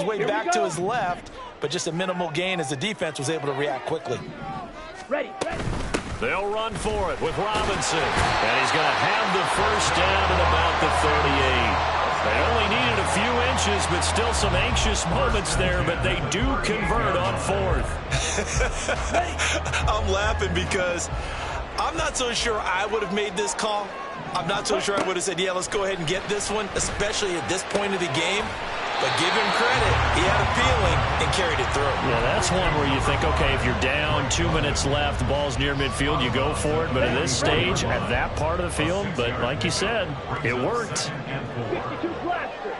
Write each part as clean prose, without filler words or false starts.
way back to his left, but just a minimal gain as the defense was able to react quickly. Ready. They'll run for it with Robinson. And he's going to have the first down at about the 38. They only needed a few inches, but still some anxious moments there, but they do convert on fourth. I'm laughing because I'm not so sure I would have made this call. I'm not so sure I would have said, yeah, let's go ahead and get this one, especially at this point of the game. But give him credit. He had a feeling and carried it through. Yeah, that's one where you think, okay, if you're down, 2 minutes left, the ball's near midfield, you go for it. But at this stage, at that part of the field, but like you said, it worked. 52 blaster.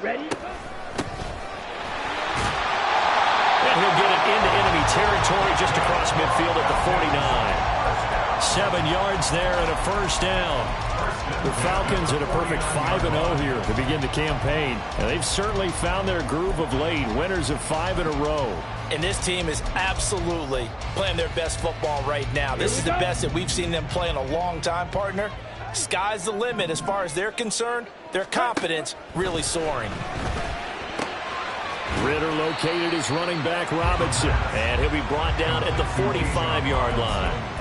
Ready? And he'll get it into enemy territory just across midfield at the 49. 7 yards there and a first down. The Falcons at a perfect 5-0 here to begin the campaign. And they've certainly found their groove of late, winners of 5 in a row. And this team is absolutely playing their best football right now. This is the best that we've seen them play in a long time, partner. Sky's the limit as far as they're concerned. Their confidence really soaring. Ritter located his running back Robinson. And he'll be brought down at the 45-yard line.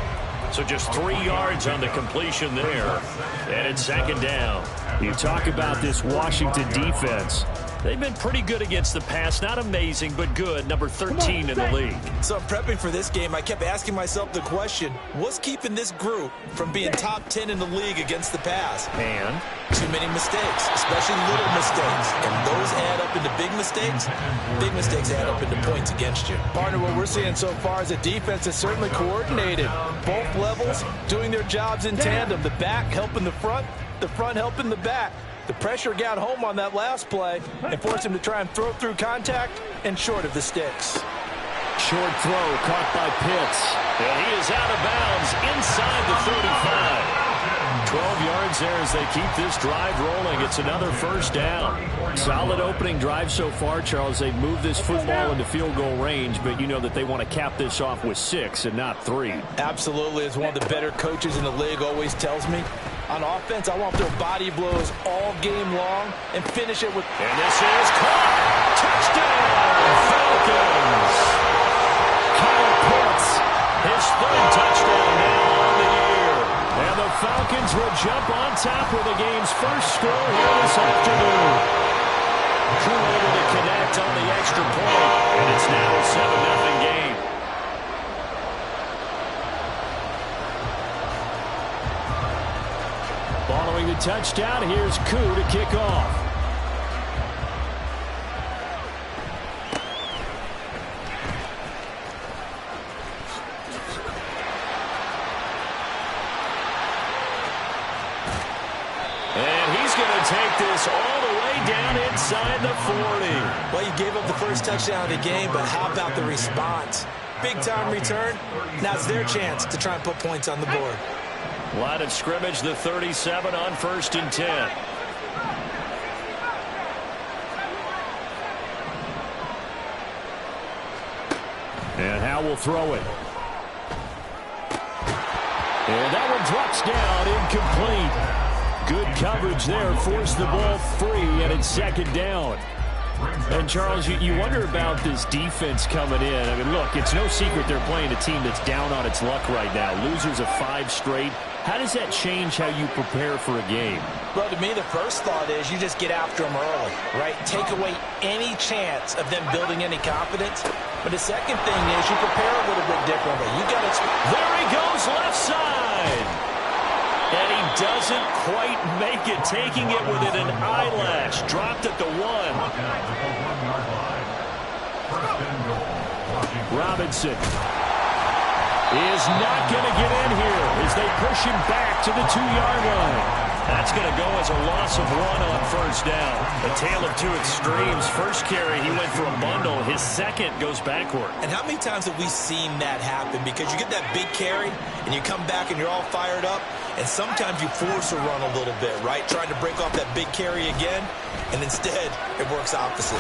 So just 3 yards on the completion there. And it's second down. You talk about this Washington defense. They've been pretty good against the pass. Not amazing, but good. Number 13 in the league. So I'm prepping for this game. I kept asking myself the question, what's keeping this group from being top 10 in the league against the pass? And too many mistakes, especially little mistakes. And those add up into big mistakes. Big mistakes add up into points against you. Partner, what we're seeing so far is a defense that's certainly coordinated. Both levels doing their jobs in tandem. The back helping the front helping the back. The pressure got home on that last play and forced him to try and throw through contact and short of the sticks. Short throw caught by Pitts. And he is out of bounds inside the 35. 12 yards there as they keep this drive rolling. It's another first down. Solid opening drive so far, Charles. They've moved this football into field goal range, but you know that they want to cap this off with 6 and not 3. Absolutely. As one of the better coaches in the league always tells me, on offense, I want to throw body blows all game long and finish it with... And this is caught. Touchdown, Falcons. Kyle Pitts, his 3rd touchdown now on the year. And the Falcons will jump on top with the game's first score here this afternoon. Crew able to connect on the extra point, and it's now a 7-0 game. Following the touchdown, here's Koo to kick off. And he's going to take this all the way down inside the 40. Well, you gave up the first touchdown of the game, but how about the response? Big-time return. Now it's their chance to try and put points on the board. Line of scrimmage, the 37 on 1st and 10. And Howe will throw it. And that one drops down, incomplete. Good coverage there, forced the ball free, and it's second down. And, Charles, you wonder about this defense coming in. I mean, look, it's no secret they're playing a team that's down on its luck right now. Losers of 5 straight. How does that change how you prepare for a game? Well, to me, the first thought is you just get after them early, right? Take away any chance of them building any confidence. But the second thing is you prepare a little bit differently. You got to... There he goes, left side. And he doesn't quite make it, taking it within an eyelash. Dropped at the 1. Robinson is not going to get in here as they push him back to the 2-yard line. That's going to go as a loss of 1 on first down. A tale of 2 extremes. First carry, he went for a bundle. His second goes backward. And how many times have we seen that happen? Because you get that big carry, and you come back and you're all fired up, and sometimes you force a run a little bit, right? Trying to break off that big carry again, and instead it works opposite.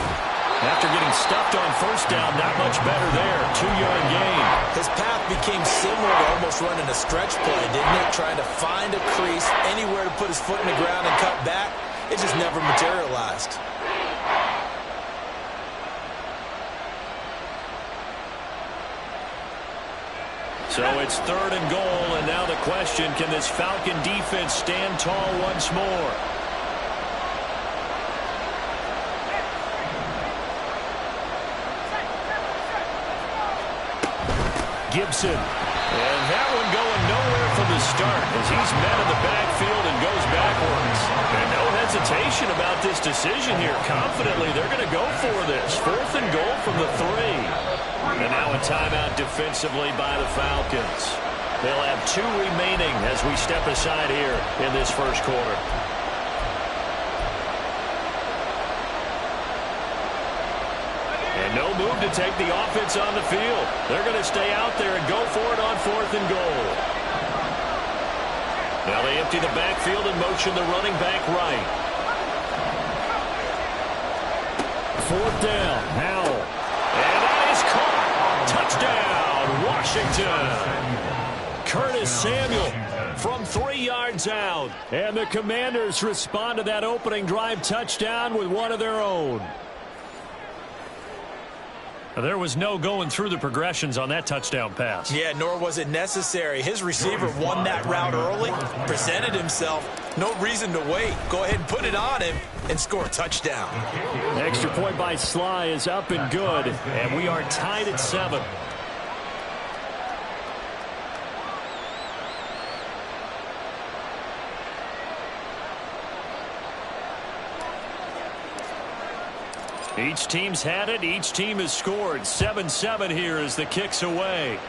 After getting stuffed on first down, not much better there. 2-yard gain. His path became similar to almost running a stretch play, didn't it? Trying to find a crease, anywhere to put his foot in the ground and cut back. It just never materialized. So it's 3rd and goal, and now the question, can this Falcon defense stand tall once more? Gibson. And that one going nowhere from the start as he's met in the backfield and goes backwards. And no hesitation about this decision here. Confidently, they're going to go for this. 4th and goal from the 3. And now a timeout defensively by the Falcons. They'll have 2 remaining as we step aside here in this first quarter. And no move to take the offense on the field. They're going to stay out there and go for it on 4th and goal. Now they empty the backfield and motion the running back right. 4th down. Howell. And that is caught. Touchdown, Washington. Curtis Samuel from 3 yards out. And the Commanders respond to that opening drive touchdown with one of their own. There was no going through the progressions on that touchdown pass. Yeah, nor was it necessary. His receiver won that route early, presented himself. No reason to wait. Go ahead and put it on him and score a touchdown. Extra point by Sly is up and good, and we are tied at 7. Each team's had it. Each team has scored. 7-7 here as the kick's away.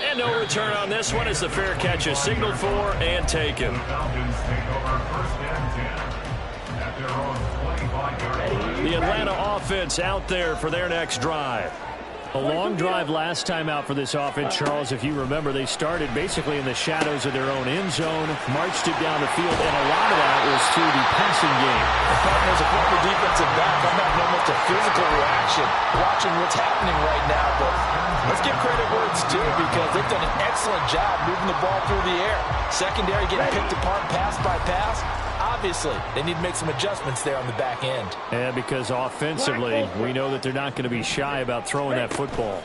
And no return on this one as the fair catch is signaled for and taken. The Atlanta offense out there for their next drive. A long drive last time out for this offense, Charles. If you remember, they started basically in the shadows of their own end zone, marched it down the field, and a lot of that was through the passing game. As a former defensive back, I'm having almost a physical reaction watching what's happening right now. But let's give credit where it's due because they've done an excellent job moving the ball through the air. Secondary getting picked apart pass by pass. Obviously, they need to make some adjustments there on the back end. And because offensively, we know that they're not going to be shy about throwing that football.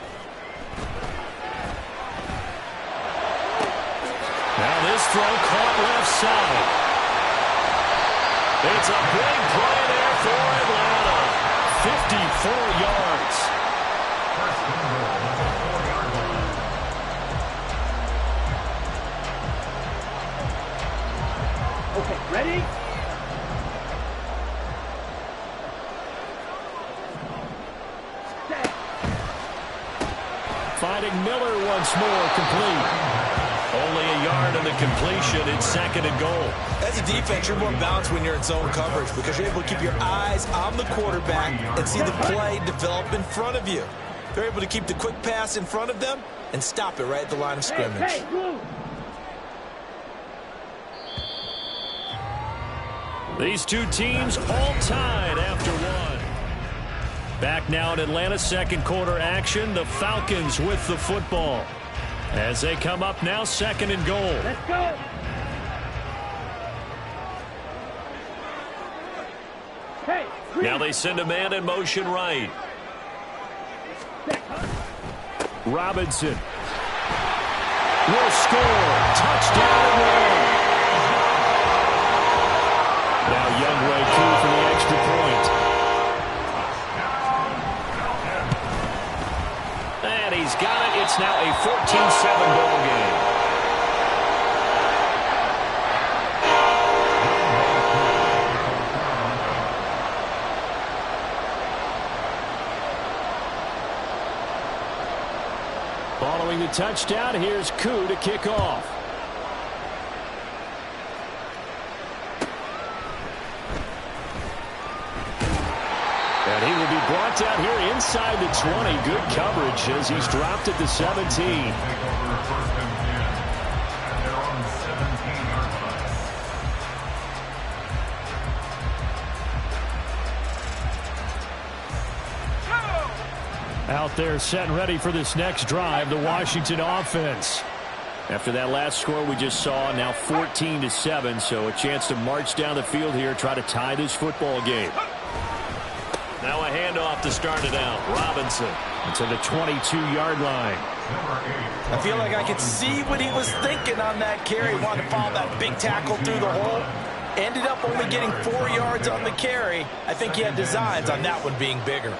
Now this throw caught left side. It's a big play there for Atlanta. 54 yards. Okay, ready? Set. Finding Miller once more, complete. Only a yard on the completion. It's 2nd and goal. As a defense, you're more balanced when you're in zone coverage because you're able to keep your eyes on the quarterback and see the play develop in front of you. They're able to keep the quick pass in front of them and stop it right at the line of scrimmage. Hey, move. These two teams all tied after one. Back now in Atlanta, 2nd quarter action. The Falcons with the football. As they come up now, 2nd and goal. Let's go. Hey, green. Now they send a man in motion right. Robinson will score. Touchdown and one. Now Youngway key for the extra point. And he's got it. It's now a 14-7 ball game. Following the touchdown, here's Koo to kick off. And he will be brought down here inside the 20. Good coverage as he's dropped at the 17. Out there set and ready for this next drive, the Washington offense. After that last score we just saw, now 14-7, so a chance to march down the field here, try to tie this football game. Now a handoff to start it out. Robinson to the 22-yard line. I feel like I could see what he was thinking on that carry. He wanted to follow that big tackle through the hole. Ended up only getting 4 yards on the carry. I think he had designs on that one being bigger.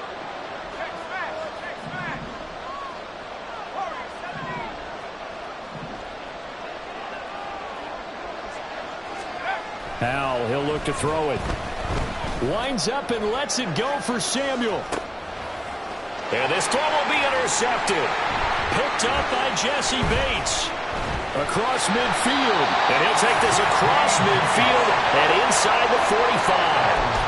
Powell, he'll look to throw it. Winds up and lets it go for Samuel. And this throw will be intercepted. Picked up by Jesse Bates. Across midfield. And he'll take this across midfield and inside the 45.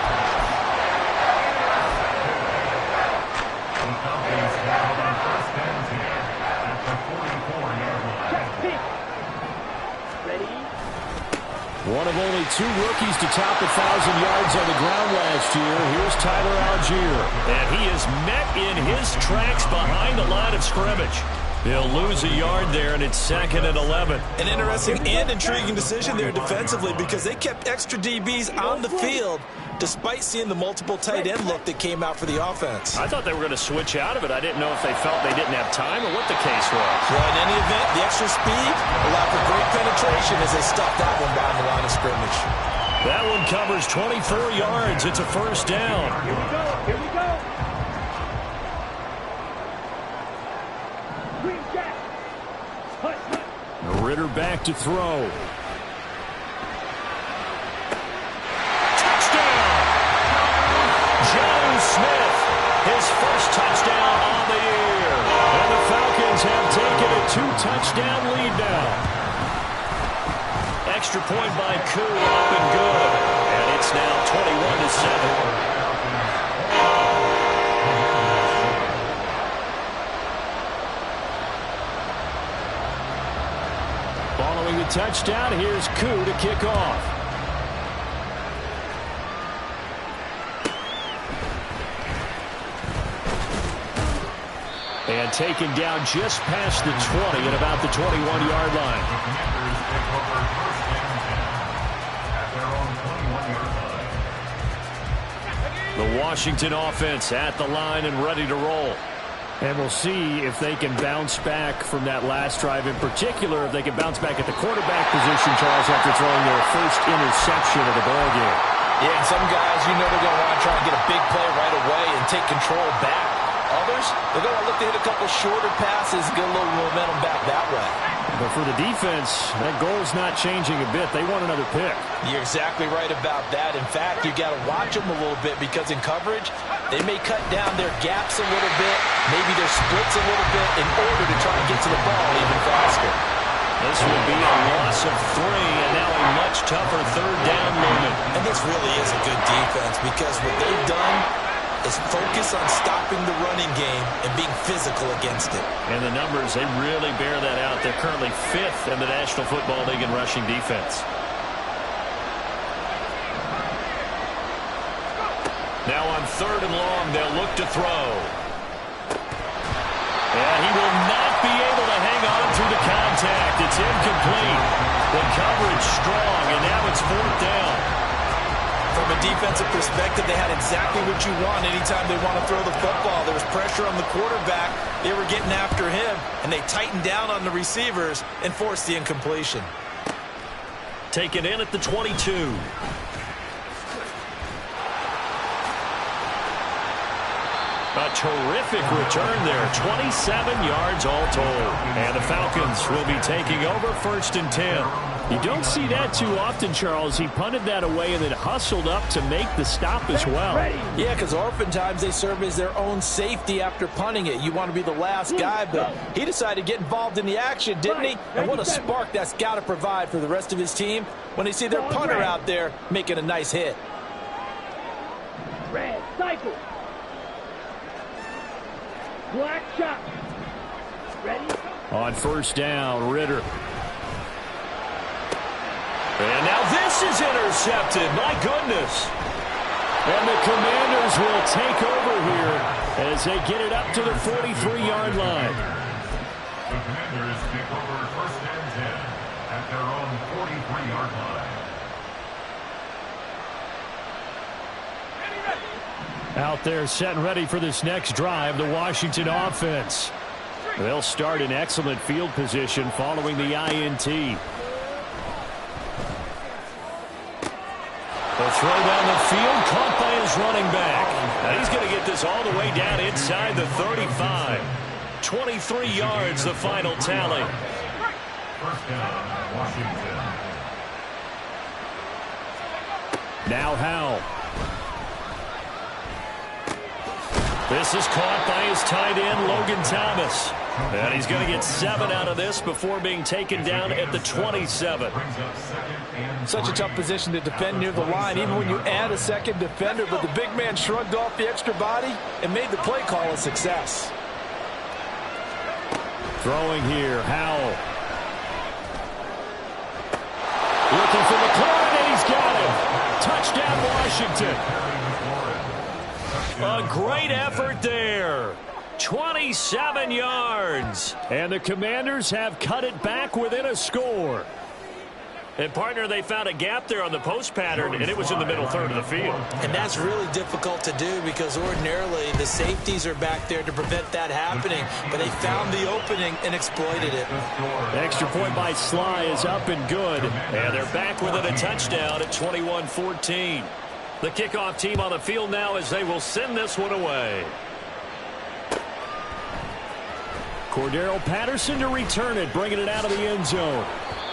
One of only 2 rookies to top 1,000 yards on the ground last year. Here's Tyler Algier. And he is met in his tracks behind the line of scrimmage. He'll lose a yard there, and it's 2nd and 11. An interesting and intriguing decision there defensively because they kept extra DBs on the field despite seeing the multiple tight end look that came out for the offense. I thought they were going to switch out of it. I didn't know if they felt they didn't have time or what the case was. Well, in any event, the extra speed allowed for great penetration as they stuffed that one behind the line of scrimmage. That one covers 24 yards. It's a first down. Here we go. Here we go. Green jack. Hut, hut. Ritter back to throw. John Smith, his first touchdown on the year. And the Falcons have taken a 2-touchdown lead now. Extra point by Koo, up and good. And it's now 21-7. Following the touchdown, here's Koo to kick off. And taken down just past the 20 at about the 21-yard line. The Washington offense at the line and ready to roll. And we'll see if they can bounce back from that last drive, in particular, if they can bounce back at the quarterback position, Charles, after throwing their first interception of the ballgame. Yeah, and some guys, you know they're going to want to try and get a big play right away and take control back. Others, they're going to look to hit a couple shorter passes, get a little momentum back that way. But for the defense, that goal's not changing a bit. They want another pick. You're exactly right about that. In fact, you got to watch them a little bit because in coverage, they may cut down their gaps a little bit, maybe their splits a little bit in order to try and get to the ball even faster. This would be a loss of 3, and now a much tougher third down moment. And this really is a good defense because what they've done is focus on stopping the running game and being physical against it. And the numbers, they really bear that out. They're currently 5th in the National Football League in rushing defense. Now on 3rd and long, they'll look to throw. And he will not be able to hang on through the contact. It's incomplete. The coverage strong, and now it's 4th down. From a defensive perspective, they had exactly what you want anytime they want to throw the football. There was pressure on the quarterback. They were getting after him, and they tightened down on the receivers and forced the incompletion. Taken in at the 22. A terrific return there. 27 yards all told. And the Falcons will be taking over 1st and 10. You don't see that too often, Charles. He punted that away and then hustled up to make the stop as well. Yeah, because oftentimes they serve as their own safety after punting it. You want to be the last guy, but he decided to get involved in the action, didn't he? And what a spark that's got to provide for the rest of his team when they see their punter out there making a nice hit. Red cycle. Black shot. Ready? On 1st down, Ritter. And now this is intercepted. My goodness. And the Commanders will take over here as they get it up to the 43-yard line. The Commanders take over 1st and at their own 43-yard line. Out there set and ready for this next drive, the Washington offense. They'll start in excellent field position following the INT. The throw down the field, caught by his running back. Now he's going to get this all the way down inside the 35. 23 yards, the final tally. First down, Washington. Now Howell. This is caught by his tight end, Logan Thomas. And he's going to get 7 out of this before being taken down at the 27. Such a tough position to defend near the line, even when you add a second defender. But the big man shrugged off the extra body and made the play call a success. Throwing here, Howell. Looking for McLaurin, and he's got him. Touchdown, Washington. A great effort there. 27 yards. And the Commanders have cut it back within a score. And, partner, they found a gap there on the post pattern, and it was in the middle third of the field. And that's really difficult to do because ordinarily the safeties are back there to prevent that happening. But they found the opening and exploited it. The extra point by Sly is up and good. And they're back within a touchdown at 21-14. The kickoff team on the field now as they will send this one away. Cordero Patterson to return it, bringing it out of the end zone.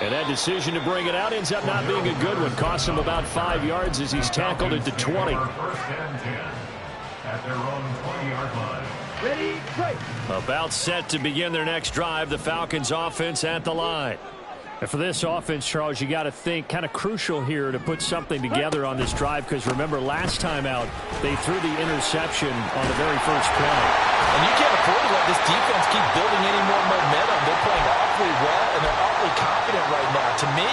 And that decision to bring it out ends up not being a good one. Costs him about 5 yards as he's tackled at the 20. First and 10 at their own 20-yard line. Ready, play. About set to begin their next drive, the Falcons offense at the line. And for this offense, Charles, you got to think kind of crucial here to put something together on this drive because remember last time out they threw the interception on the very first play. And you can't afford to let this defense keep building any more momentum. They're playing awfully well and they're awfully confident right now. To me,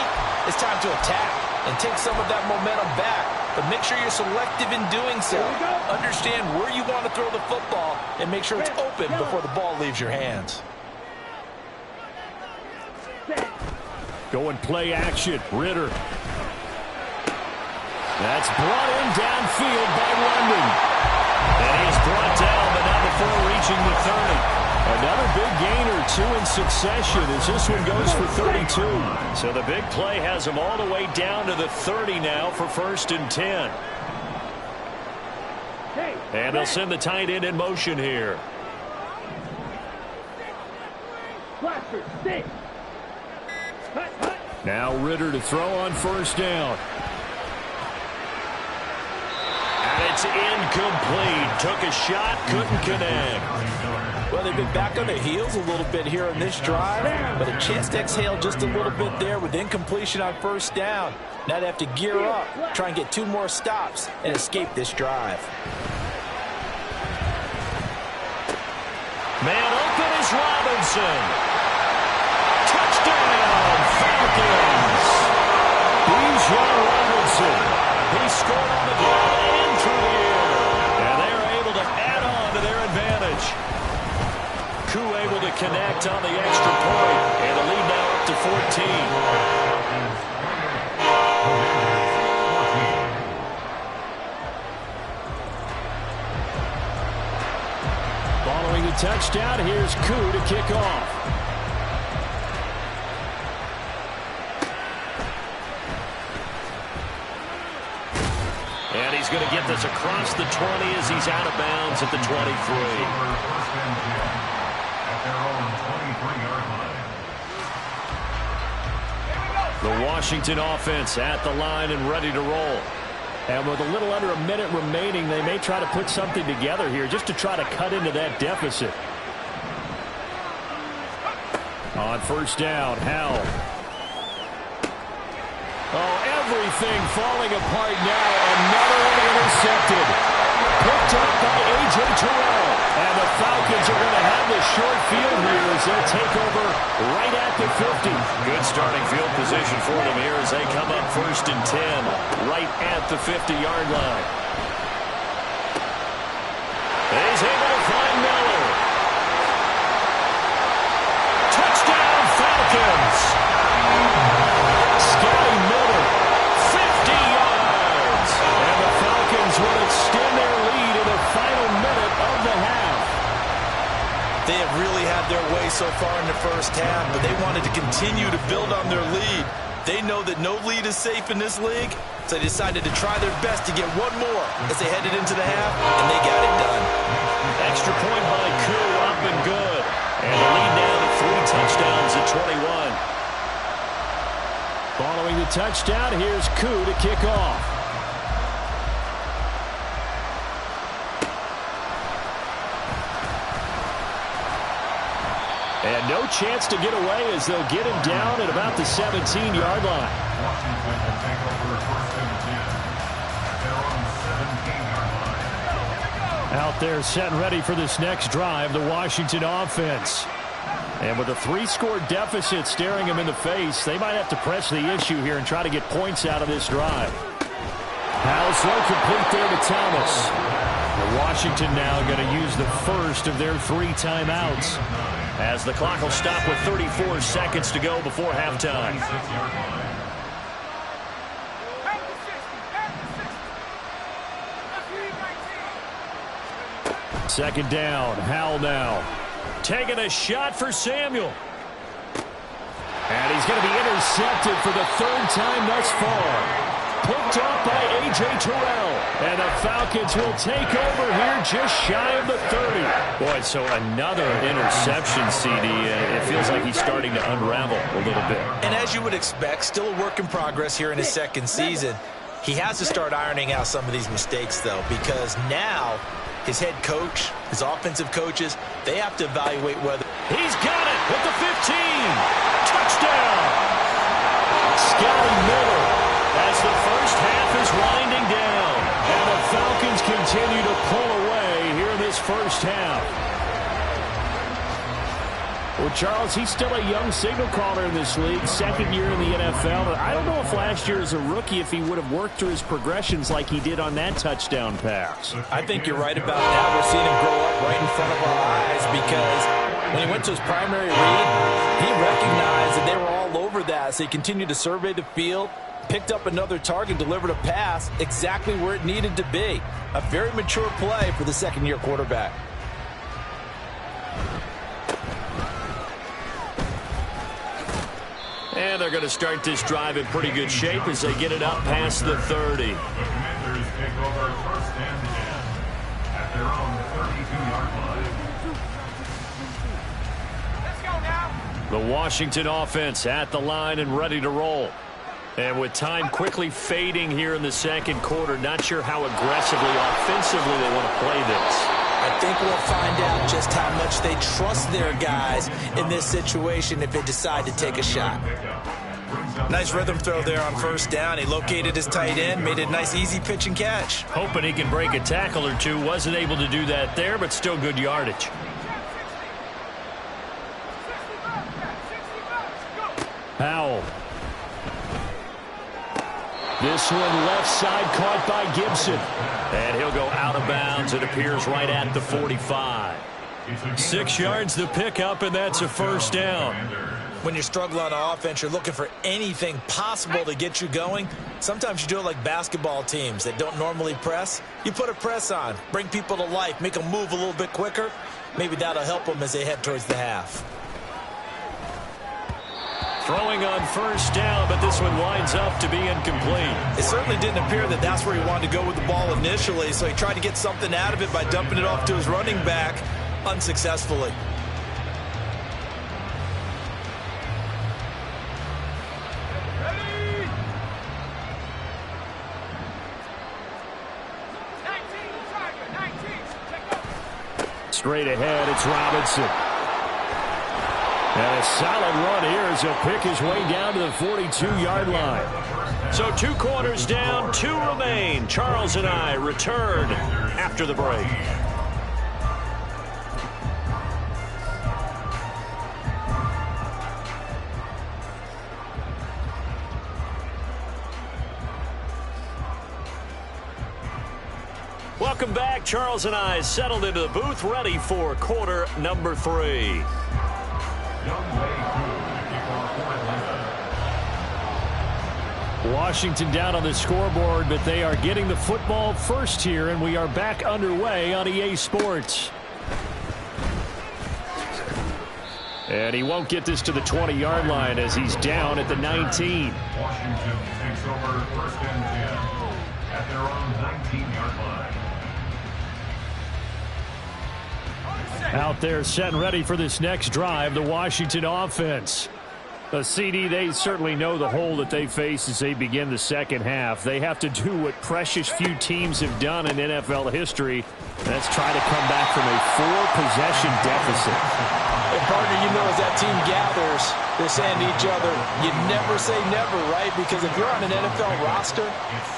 it's time to attack and take some of that momentum back. But make sure you're selective in doing so. Understand where you want to throw the football and make sure it's open before the ball leaves your hands. Going play action. Ritter. That's brought in downfield by London. And he is brought down, but not before reaching the 30. Another big gainer, 2 in succession as this one goes for 32. So the big play has him all the way down to the 30 now for 1st and 10. And they'll send the tight end in motion here. Now Ritter to throw on 1st down. And it's incomplete. Took a shot, couldn't connect. Well, they've been back on their heels a little bit here on this drive, but a chance to exhale just a little bit there with incompletion on 1st down. Now they have to gear up, try and get 2 more stops, and escape this drive. Man open is Robinson. Touchdown, Falcons. Bijan Robinson. He scored on the ground and through the air. And they're able to add on to their advantage. Koo able to connect on the extra point. And the lead now up to 14. Following the touchdown, here's Koo to kick off. And he's going to get this across the 20 as he's out of bounds at the 23. The Washington offense at the line and ready to roll. And with a little under a minute remaining, they may try to put something together here just to try to cut into that deficit. On 1st down, Howell. Oh, everything falling apart now. Another one intercepted. Picked up by A.J. Terrell. And the Falcons are going to have the short field here as they take over right at the 50. Good starting field position for them here as they come up 1st and 10 right at the 50-yard line. He's able to find Miller. Touchdown, Falcons. so far in the first half, but they wanted to continue to build on their lead. They know that no lead is safe in this league, so they decided to try their best to get one more as they headed into the half, and they got it done. Extra point by Koo, up and good. And the lead now to 3 touchdowns at 21. Following the touchdown, here's Koo to kick off. And no chance to get away as they'll get him down at about the 17-yard line. Washington will take over first and 10 at their own 17-yard line. Out there set and ready for this next drive, the Washington offense. And with a 3-score deficit staring them in the face, they might have to press the issue here and try to get points out of this drive. Pass throw complete there to Thomas. Washington now going to use the first of their 3 timeouts, as the clock will stop with 34 seconds to go before halftime. Second down, Howell now. Taking a shot for Samuel. And he's going to be intercepted for the 3rd time thus far. Picked up by A.J. Terrell. And the Falcons will take over here just shy of the 30. Boy, so another interception, CD. It feels like he's starting to unravel a little bit. And as you would expect, still a work in progress here in his 2nd season. He has to start ironing out some of these mistakes, though, because now his head coach, his offensive coaches, they have to evaluate whether... He's got it at the 15. Touchdown. Scotty Miller, as the first half is winding down. And the Falcons continue to pull away here in this first half. Well, Charles, he's still a young signal caller in this league, 2nd year in the NFL. But I don't know if last year as a rookie, if he would have worked through his progressions like he did on that touchdown pass. I think you're right about that. We're seeing him grow up right in front of our eyes, because when he went to his primary read, he recognized that they were all over that. So he continued to survey the field, picked up another target, delivered a pass exactly where it needed to be. A very mature play for the 2nd-year quarterback. And they're going to start this drive in pretty good shape as they get it up past the 30. The Commanders take over first and 10 at their own 32-yard line. Let's go now. The Washington offense at the line and ready to roll. And with time quickly fading here in the 2nd quarter, not sure how aggressively, offensively they want to play this. I think we'll find out just how much they trust their guys in this situation if they decide to take a shot. Nice rhythm throw there on first down. He located his tight end, made it a nice easy pitch and catch. Hoping he can break a tackle or two. Wasn't able to do that there, but still good yardage. Howell. This one left side caught by Gibson. And he'll go out of bounds. It appears right at the 45. 6 yards the pickup, and that's a first down. When you're struggling on offense, you're looking for anything possible to get you going. Sometimes you do it like basketball teams that don't normally press. You put a press on, bring people to life, make them move a little bit quicker. Maybe that'll help them as they head towards the half. Throwing on first down, but this one winds up to be incomplete. It certainly didn't appear that that's where he wanted to go with the ball initially, so he tried to get something out of it by dumping it off to his running back unsuccessfully. Straight ahead, it's Robinson. And a solid run here as he'll pick his way down to the 42-yard line. So 2 quarters down, 2 remain. Charles and I return after the break. Welcome back. Charles and I settled into the booth, ready for quarter number 3. Washington down on the scoreboard, but they are getting the football first here, and we are back underway on EA Sports. And he won't get this to the 20-yard line as he's down at the 19. Washington takes over 1st and 10 at their own 19-yard line. Out there set and ready for this next drive, the Washington offense. The CD, they certainly know the hole that they face as they begin the second half. They have to do what precious few teams have done in NFL history. That's try to come back from a 4-possession deficit. And partner, you know, as that team gathers, they're saying to each other, you never say never, right? Because if you're on an NFL roster,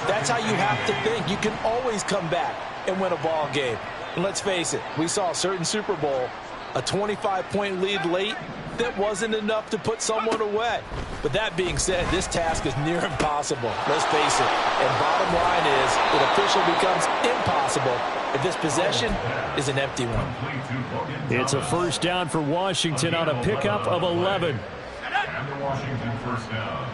that's how you have to think. You can always come back and win a ball game. And let's face it, we saw a certain Super Bowl, a 25-point lead late, that wasn't enough to put someone away. But that being said, this task is near impossible. Let's face it. And bottom line is, it officially becomes impossible if this possession is an empty one. It's a first down for Washington on a pickup of 11. And the Washington first down.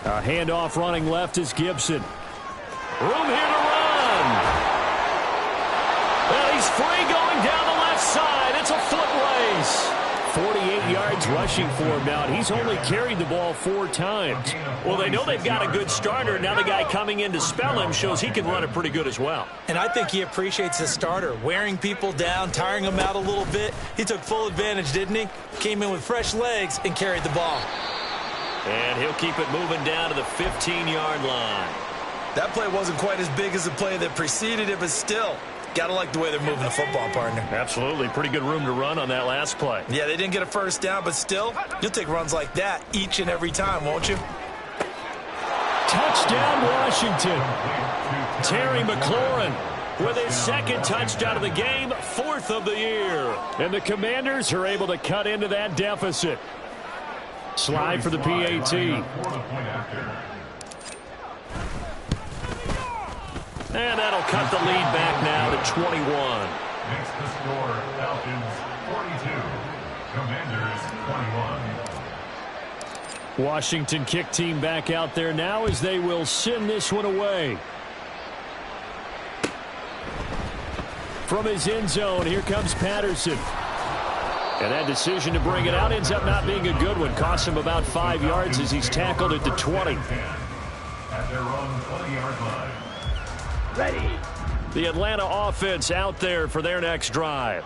A handoff running left is Gibson. Room here to run. And he's free going down the left side. It's a foot race. 48 yards rushing for him now. He's only carried the ball 4 times. Well, they know they've got a good starter. Now the guy coming in to spell him shows he can run it pretty good as well. And I think he appreciates the starter, wearing people down, tiring them out a little bit. He took full advantage, didn't he? Came in with fresh legs and carried the ball. And he'll keep it moving down to the 15-yard line. That play wasn't quite as big as the play that preceded it, but still, gotta like the way they're moving the football, partner. Absolutely. Pretty good room to run on that last play. Yeah, they didn't get a first down, but still, you'll take runs like that each and every time, won't you? Touchdown, Washington. Terry McLaurin with his second touchdown of the game, 4th of the year. And the Commanders are able to cut into that deficit. Slide for the PAT. And that'll cut the lead back now to 21. Makes the score Falcons 42, Commanders 21. Washington kick team back out there now as they will send this one away. From his end zone, here comes Patterson. And that decision to bring it out ends up not being a good one. Costs him about 5 yards as he's tackled at the 20. At their own 20-yard line. Ready. The Atlanta offense out there for their next drive.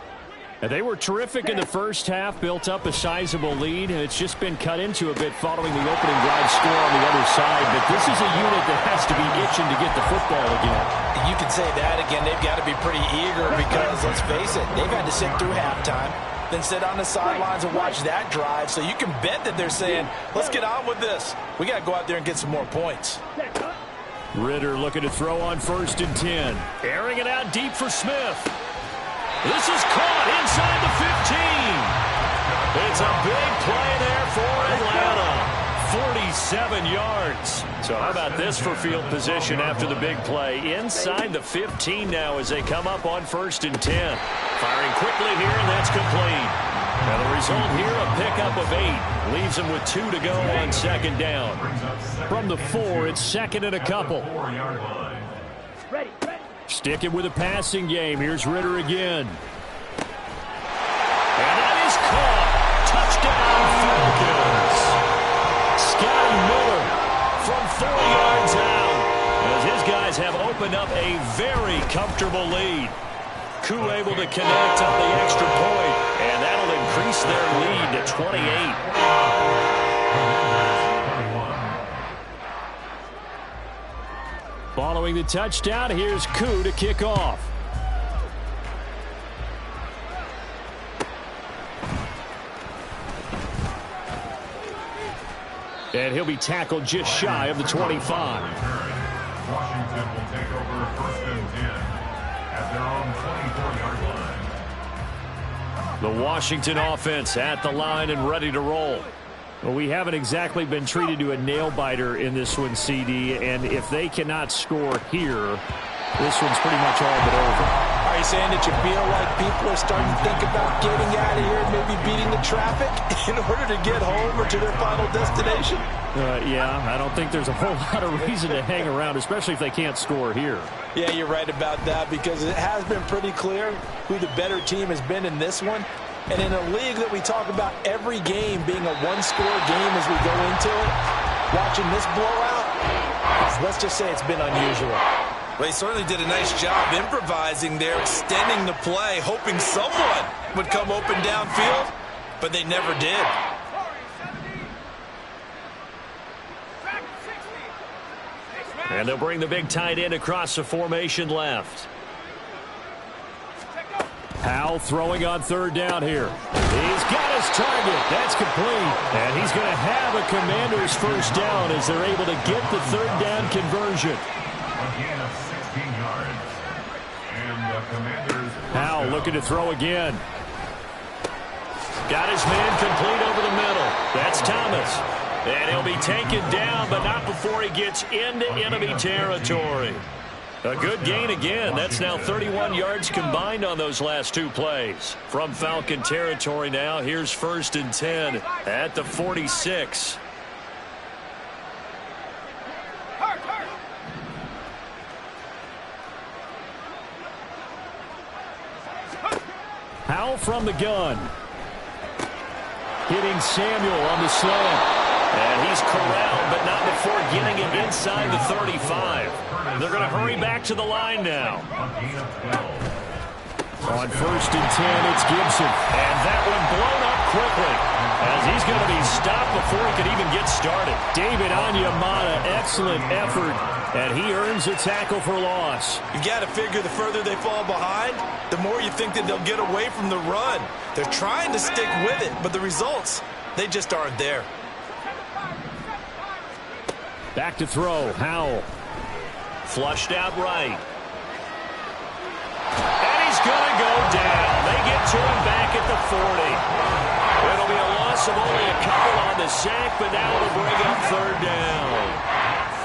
And they were terrific in the first half, built up a sizable lead, and it's just been cut into a bit following the opening drive score on the other side. But this is a unit that has to be itching to get the football again. You can say that again. They've got to be pretty eager because, let's face it, they've had to sit through halftime, then sit on the sidelines and watch that drive. So you can bet that they're saying, let's get on with this. We got to go out there and get some more points. Ritter looking to throw on 1st and 10. Airing it out deep for Smith. This is caught inside the 15. It's a big play there for Atlanta. 47 yards. So how about this for field position after the big play? Inside the 15 now as they come up on 1st and 10. Firing quickly here, and that's complete. Now the result here, a pickup of 8. Leaves them with 2 to go on 2nd down. From the 4, it's 2nd and a couple. Ready. Sticking with a passing game. Here's Ritter again. And that is caught. Touchdown, Falcons. Scotty Miller from 40 yards out. As his guys have opened up a very comfortable lead. Koo able to connect on the extra point, and that'll increase their lead to 28. Following the touchdown, here's Koo to kick off. And he'll be tackled just shy of the 25. Washington will take over 1st and 10 at their own 24-yard line. The Washington offense at the line and ready to roll. Well, we haven't exactly been treated to a nail-biter in this one, CD, and if they cannot score here, this one's pretty much all but over. I Are you saying that you feel like people are starting to think about getting out of here and maybe beating the traffic in order to get home or to their final destination? Yeah, I don't think there's a whole lot of reason to hang around, especially if they can't score here. Yeah, you're right about that, because it has been pretty clear who the better team has been in this one. And in a league that we talk about every game being a one-score game as we go into it, watching this blowout, let's just say it's been unusual. Well, he certainly did a nice job improvising there, extending the play, hoping someone would come open downfield, but they never did. And they'll bring the big tight end across the formation left. Howell throwing on third down here. He's got his target. That's complete. And he's going to have a Commanders first down as they're able to get the third down conversion. Again of 16 yards. And the Commanders. Howell looking to throw again. Got his man complete over the middle. That's Thomas. And he'll be taken down, but not before he gets into enemy territory. A good gain again. That's now 31 yards combined on those last two plays. From Falcon territory now, here's 1st and 10 at the 46. Howell from the gun. Hitting Samuel on the slant. And he's corralled, but not before getting it inside the 35. They're going to hurry back to the line now. On 1st and 10, it's Gibson. And that one blown up quickly, as he's going to be stopped before he could even get started. David Onyemata, excellent effort, and he earns a tackle for loss. You got to figure the further they fall behind, the more you think that they'll get away from the run. They're trying to stick with it, but the results, they just aren't there. Back to throw, Howell. Flushed out right. And he's going to go down. They get to him back at the 40. It'll be a loss of only a couple on the sack, but now it'll bring up third down.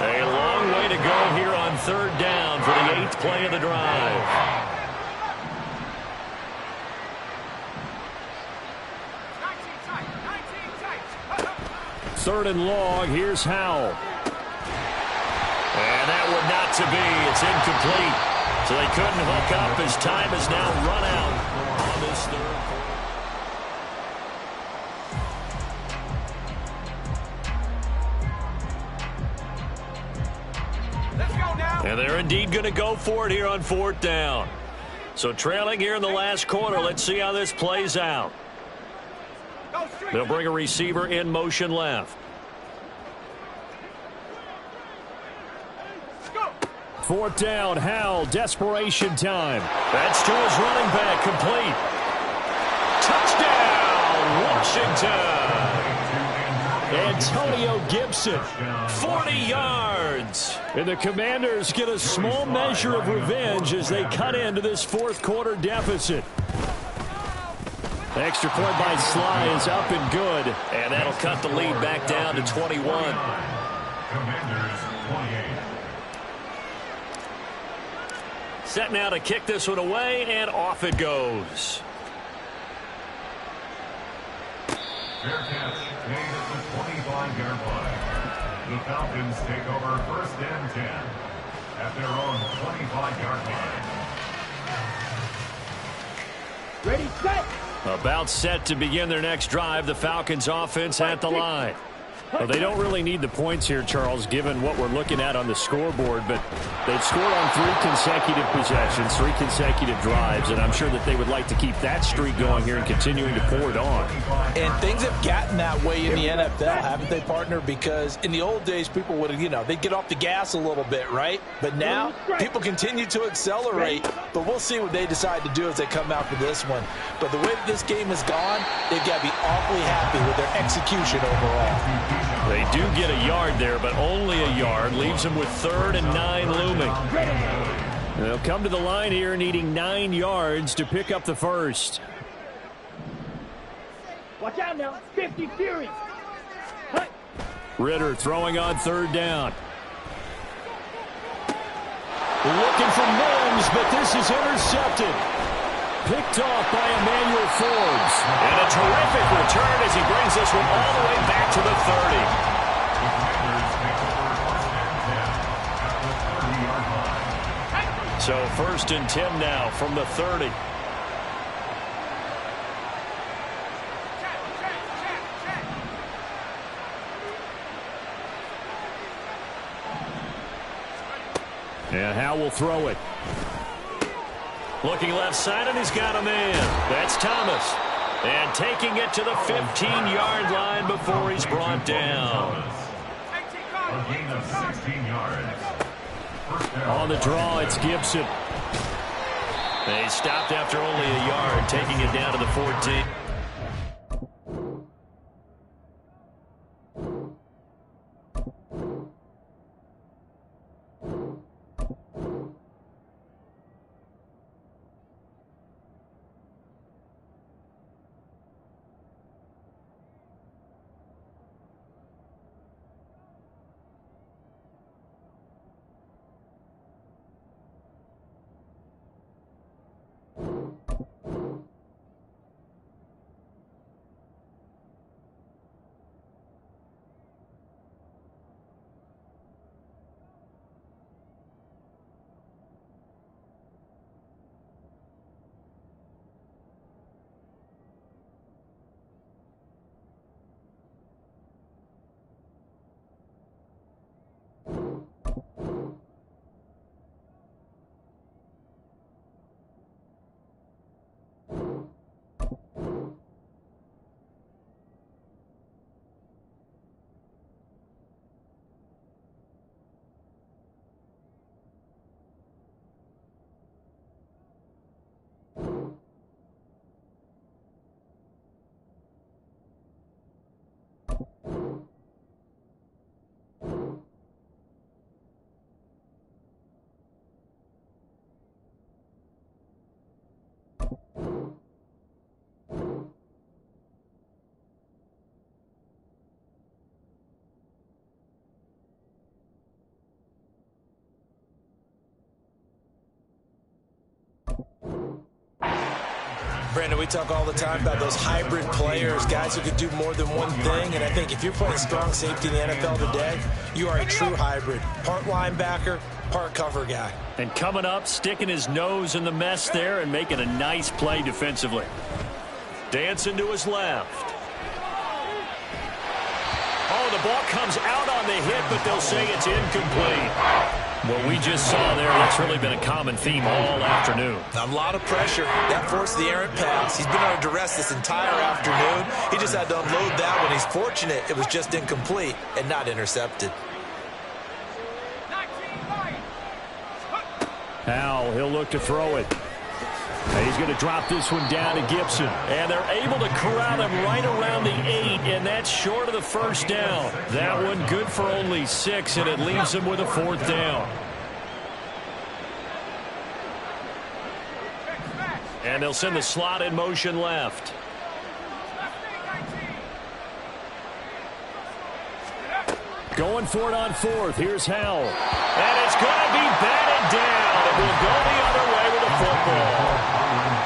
A long way to go here on third down for the 8th play of the drive. Third and long, here's Howell. And that one not to be. It's incomplete. So they couldn't hook up as time has now run out on this third. Let's go now. And they're indeed going to go for it here on 4th down. So trailing here in the last quarter. Let's see how this plays out. They'll bring a receiver in motion left. 4th down, Howell, desperation time. That's to his running back, complete. Touchdown, Washington. Antonio Gibson, 40 yards. And the Commanders get a small measure of revenge as they cut into this 4th quarter deficit. Extra point by Sly is up and good. And that'll cut the lead back down to 21. Commanders 28. Set now to kick this one away, and off it goes. Fair catch made at the 25-yard line. The Falcons take over 1st and 10 at their own 25-yard line. Ready, set. About set to begin their next drive. The Falcons offense at the line. Well, they don't really need the points here, Charles, given what we're looking at on the scoreboard, but they've scored on 3 consecutive possessions, 3 consecutive drives, and I'm sure that they would like to keep that streak going here and continuing to pour it on. And things have gotten that way in the NFL, haven't they, partner? Because in the old days, people would, they'd get off the gas a little bit, right? But now, people continue to accelerate, but we'll see what they decide to do as they come out for this one. But the way that this game has gone, they've got to be awfully happy with their execution overall. They do get a yard there, but only a yard. Leaves them with 3rd and 9 looming. They'll come to the line here needing 9 yards to pick up the first. Watch out now. 50 Fury. Ritter throwing on 3rd down. Looking for Mims. moves, but this is intercepted. Picked off by Emmanuel Forbes. And a terrific return as he brings this one all the way back to the 30. The Commanders take over first and 10 at the 30-yard line. So first and 10 now from the 30. And Howe will throw it. Looking left side, and he's got a man. That's Thomas. And taking it to the 15-yard line before he's brought down. A gain of 16 yards. First down. On the draw, it's Gibson. They stopped after only a yard, taking it down to the 14. Brandon, we talk all the time about those hybrid players, guys who could do more than one thing. And I think if you're playing strong safety in the NFL today, you are a true hybrid. Part linebacker, part cover guy. And coming up, sticking his nose in the mess there and making a nice play defensively. Dancing to his left. Oh, the ball comes out on the hit, but they'll say it's incomplete. What we just saw there, that's really been a common theme all afternoon. A lot of pressure. That forced the errant pass. He's been under duress this entire afternoon. He just had to unload that one. He's fortunate it was just incomplete and not intercepted. Now he'll look to throw it. He's going to drop this one down to Gibson. And they're able to corral him right around the 8, and that's short of the first down. That one good for only 6, and it leaves him with a 4th down. And they'll send the slot in motion left. Going for it on 4th. Here's Howell. And it's going to be batted down. It will go the other way with the football.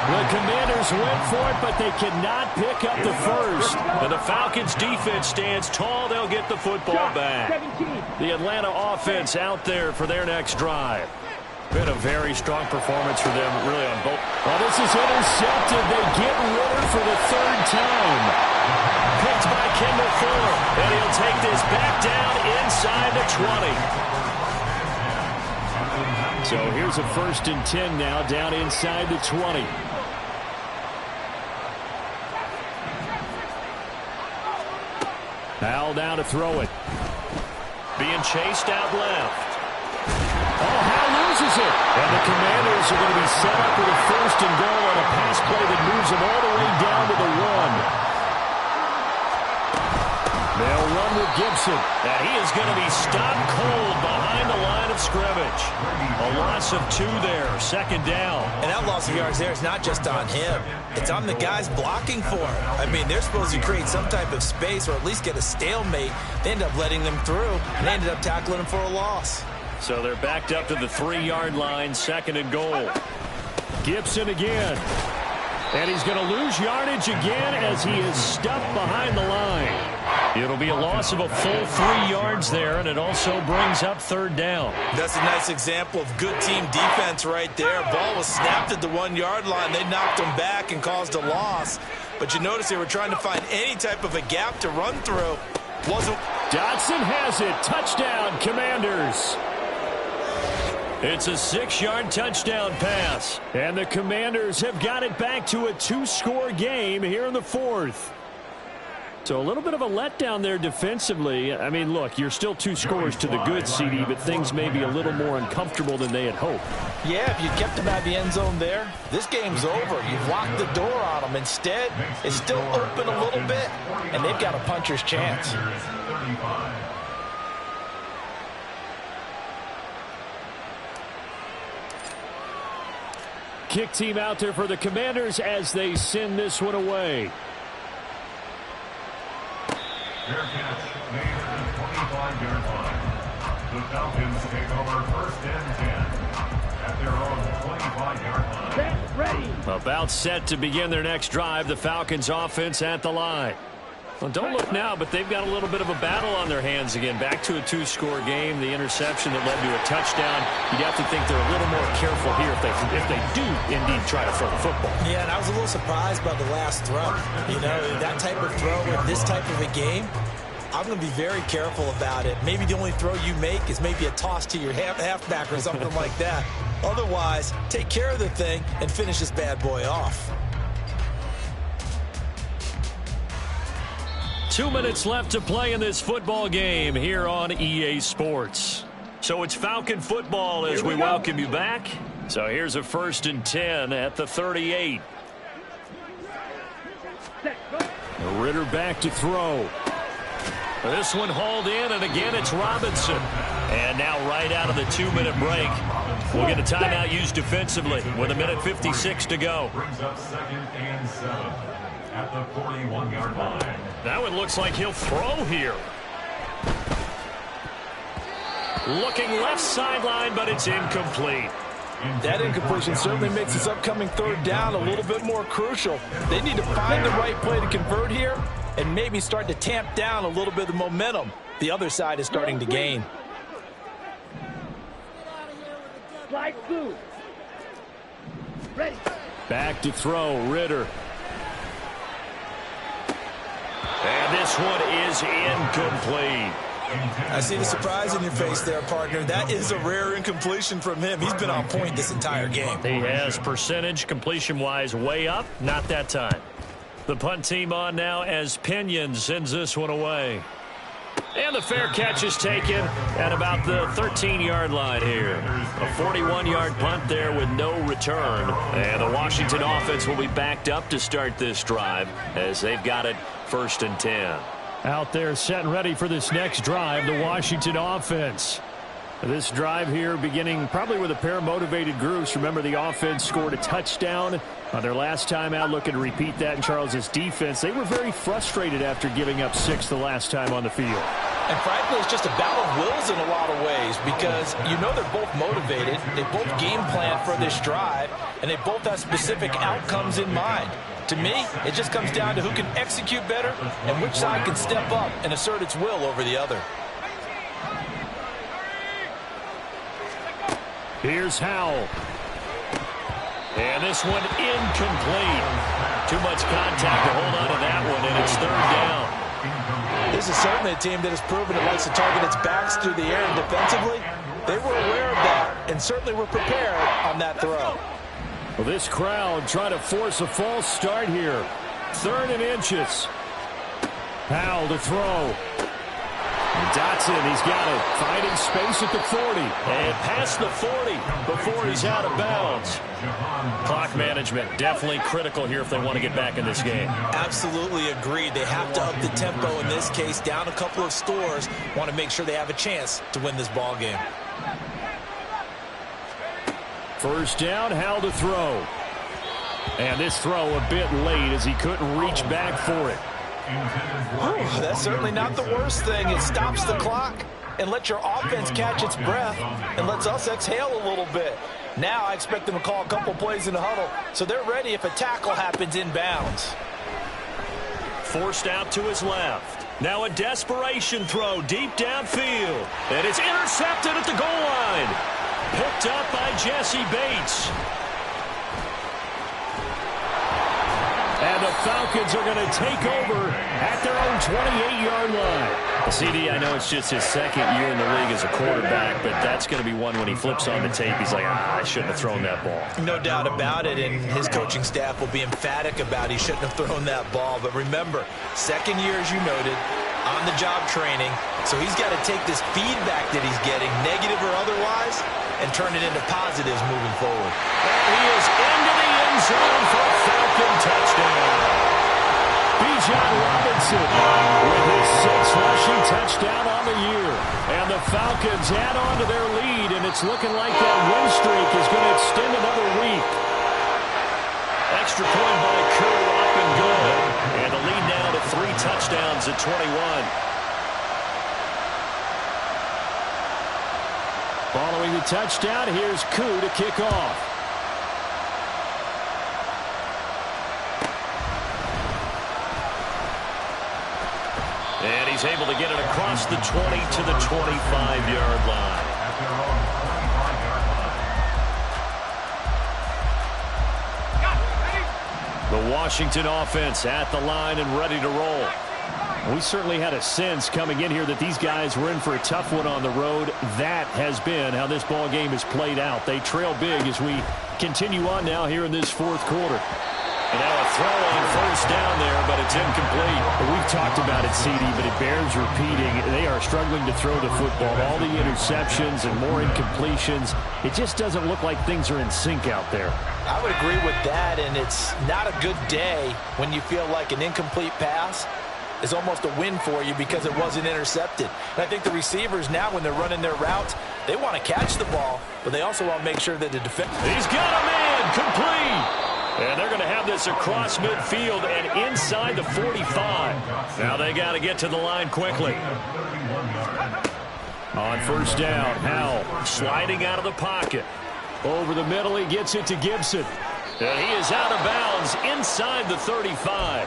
The Commanders went for it, but they cannot pick up the first. And the Falcons defense stands tall. They'll get the football back. The Atlanta offense out there for their next drive. Been a very strong performance for them, really, on both. Well, this is intercepted. They get Ritter for the 3rd time. Picked by Kendall Fuller. And he'll take this back down inside the 20. So here's a 1st and 10 now, down inside the 20. Howell down to throw it. Being chased out left. Oh, Howell loses it. And the Commanders are going to be set up with a 1st and goal on a pass play that moves them all the way down to the 1. They'll run with Gibson. And he is going to be stopped cold behind the line of scrimmage. A loss of 2 there, 2nd down. And that loss of yards there is not just on him. It's on the guys blocking for him. I mean, they're supposed to create some type of space or at least get a stalemate. They end up letting them through, and they ended up tackling him for a loss. So they're backed up to the 3-yard line, 2nd and goal. Gibson again. And he's going to lose yardage again as he is stuffed behind the line. It'll be a loss of a full 3 yards there, and it also brings up 3rd down. That's a nice example of good team defense right there. Ball was snapped at the 1-yard line. They knocked him back and caused a loss. But you notice they were trying to find any type of a gap to run through. Dotson has it. Touchdown, Commanders. It's a 6-yard touchdown pass. And the Commanders have got it back to a 2-score game here in the 4th. So a little bit of a letdown there defensively. I mean, look, you're still 2 scores to the good, CD, but things may be a little more uncomfortable than they had hoped. Yeah, if you kept them out of the end zone there, this game's over. You've locked the door on them. Instead, it's still open a little bit, and they've got a puncher's chance. Kick team out there for the Commanders as they send this one away. Fair catch made at the 25-yard line. The Falcons take over 1st and 10 at their own 25-yard line. Set, ready. About set to begin their next drive. The Falcons offense at the line. Well, don't look now, but they've got a little bit of a battle on their hands again. Back to a 2-score game. The interception that led to a touchdown. You'd have to think they're a little more careful here if they do indeed try to throw the football. Yeah, and I was a little surprised by the last throw. You know, that type of throw in this type of a game, I'm going to be very careful about it. Maybe the only throw you make is maybe a toss to your halfback or something like that. Otherwise, take care of the thing and finish this bad boy off. 2 minutes left to play in this football game here on EA Sports. So it's Falcon football as we welcome you back. So here's a 1st and 10 at the 38. Ritter back to throw. This one hauled in, and again it's Robinson. And now right out of the 2-minute break, we'll get a timeout used defensively with 1:56 to go. Brings up 2nd and 7 at the 41-yard line. That one looks like he'll throw here. Looking left sideline, but it's incomplete. That incompletion certainly makes this upcoming 3rd down a little bit more crucial. They need to find the right play to convert here and maybe start to tamp down a little bit of the momentum the other side is starting to gain. Slide through. Ready. Back to throw, Ritter. And this one is incomplete. I see the surprise in your face there, partner. That is a rare incompletion from him. He's been on point this entire game. He has percentage completion-wise way up. Not that time. The punt team on now as Pinion sends this one away. And the fair catch is taken at about the 13-yard line here. A 41-yard punt there with no return. And the Washington offense will be backed up to start this drive as they've got it 1st and 10. Out there set and ready for this next drive, the Washington offense. This drive here beginning probably with a pair of motivated groups. Remember, the offense scored a touchdown on their last time out. Looking to repeat that in Charles's defense. They were very frustrated after giving up 6 the last time on the field. And frankly, it's just a battle of wills in a lot of ways because you know they're both motivated. They both game plan for this drive, and they both have specific outcomes in mind. To me, it just comes down to who can execute better and which side can step up and assert its will over the other. Here's Howell. And this one incomplete. Too much contact to hold on to that one, and it's 3rd down. This is certainly a team that has proven it likes to target its backs through the air and defensively. They were aware of that and certainly were prepared on that throw. Well, this crowd trying to force a false start here. 3rd and inches. Howell to throw. And Dotson, he's got it. Finding space at the 40. And past the 40 before he's out of bounds. Clock management definitely critical here if they want to get back in this game. Absolutely agreed. They have to up the tempo in this case. Down a couple of scores. Want to make sure they have a chance to win this ball game. 1st down, Howell to throw. And this throw a bit late as he couldn't reach back for it. That's certainly not the worst thing. It stops the clock. and let your offense catch its breath and lets us exhale a little bit. Now I expect them to call a couple plays in the huddle so they're ready if a tackle happens inbounds. Forced out to his left. Now a desperation throw deep downfield. And it's intercepted at the goal line. Picked up by Jesse Bates. And the Falcons are going to take over at their own 28-yard line. CD, I know it's just his second year in the league as a quarterback, but that's going to be one when he flips on the tape. He's like, I shouldn't have thrown that ball. No doubt about it, and his coaching staff will be emphatic about he shouldn't have thrown that ball. But remember, second year, as you noted, on-the-job training, so he's got to take this feedback that he's getting, negative or otherwise, and turn it into positives moving forward. And he is into the end zone for a Falcon touchdown. Bijan Robinson with his 6th rushing touchdown on the year. And the Falcons add on to their lead, and it's looking like that win streak is going to extend another week. Extra point by Kerr, up and good. And the lead now to 3 touchdowns at 21. Following the touchdown, here's Koo to kick off. And he's able to get it across the 20 to the 25-yard line. The Washington offense at the line and ready to roll. We certainly had a sense coming in here that these guys were in for a tough one on the road. That has been how this ball game has played out. They trail big as we continue on now here in this 4th quarter. And now a throw on first down there, but it's incomplete. We've talked about it, CD, but it bears repeating. They are struggling to throw the football. All the interceptions and more incompletions. It just doesn't look like things are in sync out there. I would agree with that, and it's not a good day when you feel like an incomplete pass is almost a win for you because it wasn't intercepted. And I think the receivers now, when they're running their routes, they want to catch the ball, but they also want to make sure that the defense... He's got a man complete. And they're going to have this across midfield and inside the 45. Now they got to get to the line quickly. On first down, Howell sliding out of the pocket. Over the middle, he gets it to Gibson. And he is out of bounds inside the 35.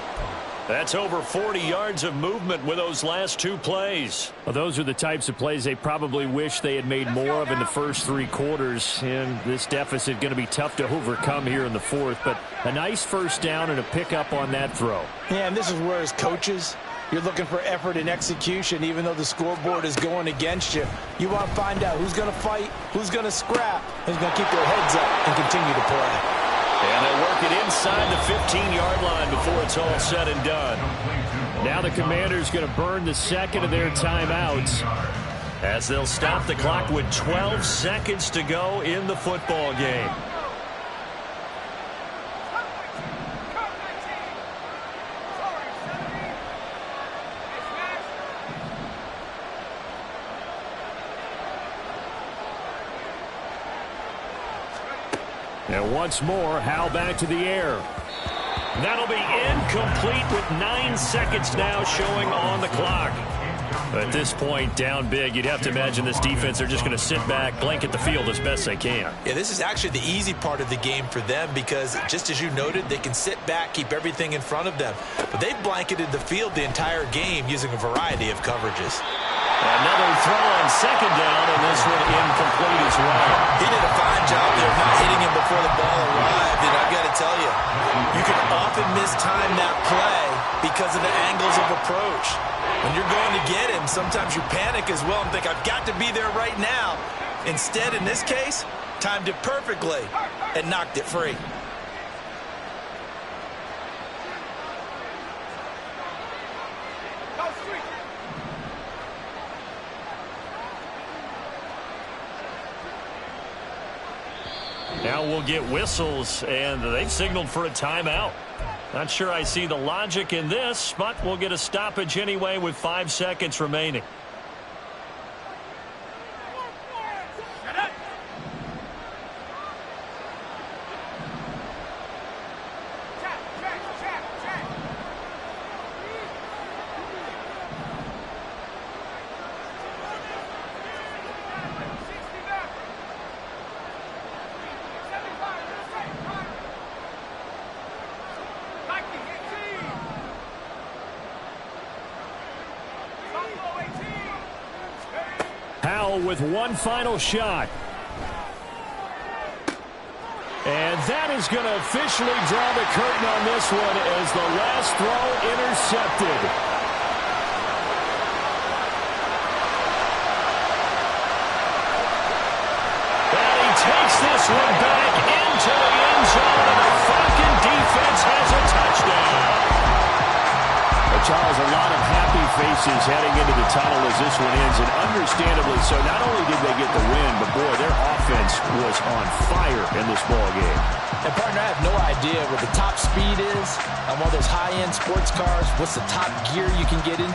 That's over 40 yards of movement with those last 2 plays. Well, those are the types of plays they probably wish they had made more of in the first 3 quarters. And this deficit going to be tough to overcome here in the 4th. But a nice first down and a pickup on that throw. Yeah, and this is where as coaches, you're looking for effort and execution, even though the scoreboard is going against you. You want to find out who's going to fight, who's going to scrap, who's going to keep their heads up and continue to play. And they'll work it inside the 15-yard line before it's all said and done. Now the Commanders going to burn the second of their timeouts as they'll stop the clock with 12 seconds to go in the football game. And once more, Howell back to the air. That'll be incomplete with 9 seconds now showing on the clock. At this point, down big, you'd have to imagine this defense, they're just going to sit back, blanket the field as best they can. Yeah, this is actually the easy part of the game for them because, just as you noted, they can sit back, keep everything in front of them. But they've blanketed the field the entire game using a variety of coverages. Another throw on second down, and this one incomplete as well. He did a fine job there of not hitting him before the ball arrived, and I've got to tell you, you can often mistime that play because of the angles of approach. When you're going to get him, sometimes you panic as well and think, I've got to be there right now. Instead, in this case, timed it perfectly and knocked it free. Now we'll get whistles, and they've signaled for a timeout. Not sure I see the logic in this, but we'll get a stoppage anyway with 5 seconds remaining. go with one final shot. And that is going to officially draw the curtain on this one as the last throw intercepted. And he takes this one back into the end zone, and the Falcon defense has a touchdown. Well, Charles, a lot of happy faces heading into the tunnel as this one ends, and understandably so. Not only did they get the win, but boy, their offense was on fire in this ball game. And partner, I have no idea what the top speed is on one of those high-end sports cars. What's the top gear you can get in?